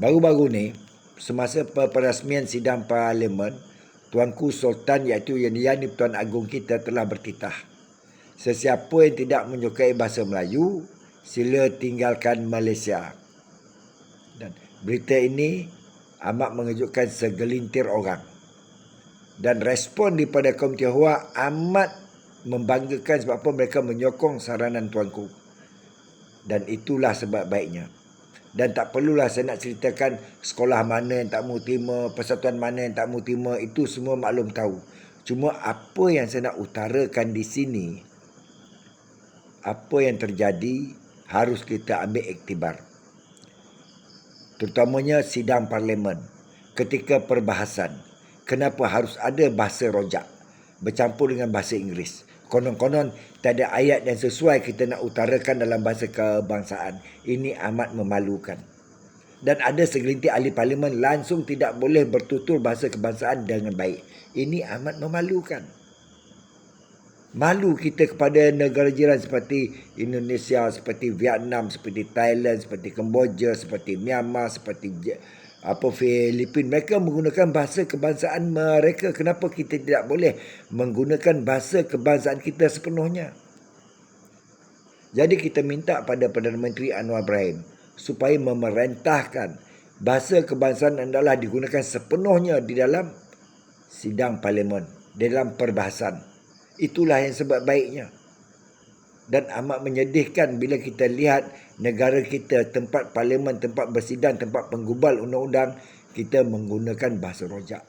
Baru-baru ni, semasa perasmian sidang parlimen, Tuanku Sultan iaitu Yang Tuan Agong kita telah bertitah. Sesiapa yang tidak menyukai bahasa Melayu, sila tinggalkan Malaysia. Dan berita ini amat mengejutkan segelintir orang. Dan respon daripada kaum Tionghoa amat membanggakan sebab apa mereka menyokong saranan tuanku. Dan itulah sebab baiknya. Dan tak perlulah saya nak ceritakan sekolah mana yang tak mahu terima, persatuan mana yang tak mahu terima, itu semua maklum tahu. Cuma apa yang saya nak utarakan di sini, apa yang terjadi harus kita ambil iktibar. Terutamanya sidang parlimen, ketika perbahasan, kenapa harus ada bahasa rojak bercampur dengan bahasa Inggeris. Konon-konon tak ada ayat yang sesuai kita nak utarakan dalam bahasa kebangsaan. Ini amat memalukan. Dan ada segelintir ahli parlimen langsung tidak boleh bertutur bahasa kebangsaan dengan baik. Ini amat memalukan. Malu kita kepada negara jiran seperti Indonesia, seperti Vietnam, seperti Thailand, seperti Kemboja, seperti Myanmar, seperti Filipina. Mereka menggunakan bahasa kebangsaan mereka. Kenapa kita tidak boleh menggunakan bahasa kebangsaan kita sepenuhnya? Jadi kita minta pada Perdana Menteri Anwar Ibrahim supaya memerintahkan bahasa kebangsaan adalah digunakan sepenuhnya di dalam sidang parlimen, di dalam perbahasan. Itulah yang sebab baiknya. Dan amat menyedihkan bila kita lihat negara kita, tempat parlimen, tempat bersidang, tempat penggubal undang-undang, kita menggunakan bahasa rojak.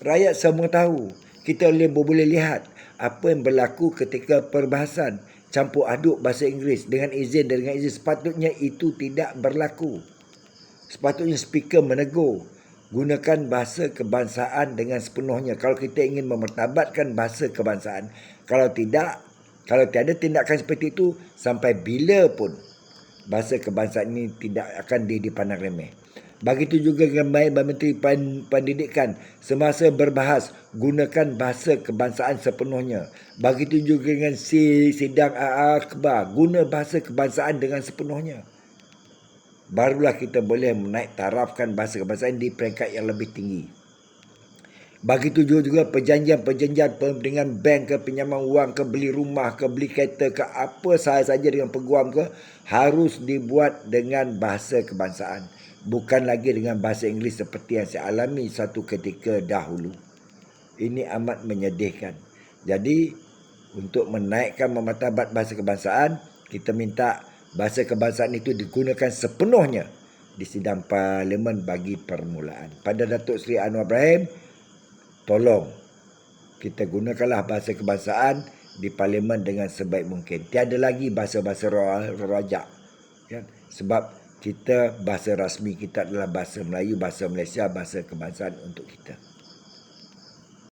Rakyat semua tahu. Kita boleh lihat apa yang berlaku ketika perbahasan campur aduk bahasa Inggeris dengan izin dan dengan izin. Sepatutnya itu tidak berlaku. Sepatutnya speaker menegur. Gunakan bahasa kebangsaan dengan sepenuhnya kalau kita ingin memertabatkan bahasa kebangsaan. Kalau tiada tindakan seperti itu, sampai bila pun bahasa kebangsaan ini tidak akan dipandang remeh. Begitu juga dengan Menteri Pendidikan, semasa berbahas, gunakan bahasa kebangsaan sepenuhnya. Begitu juga dengan sidang akhbar, guna bahasa kebangsaan dengan sepenuhnya. Barulah kita boleh menaik tarafkan bahasa kebangsaan di peringkat yang lebih tinggi. Begitu juga perjanjian dengan bank ke, pinjaman wang ke, beli rumah ke, beli kereta ke, apa sahaja dengan peguam ke, harus dibuat dengan bahasa kebangsaan. Bukan lagi dengan bahasa Inggeris seperti yang saya alami satu ketika dahulu. Ini amat menyedihkan. Jadi, untuk menaikkan martabat bahasa kebangsaan, kita minta bahasa kebangsaan itu digunakan sepenuhnya di sidang parlimen bagi permulaan. Pada Datuk Seri Anwar Ibrahim, tolong kita gunakanlah bahasa kebangsaan di parlimen dengan sebaik mungkin. Tiada lagi bahasa-bahasa rojak. Ya? Sebab bahasa rasmi kita adalah bahasa Melayu, bahasa Malaysia, bahasa kebangsaan untuk kita.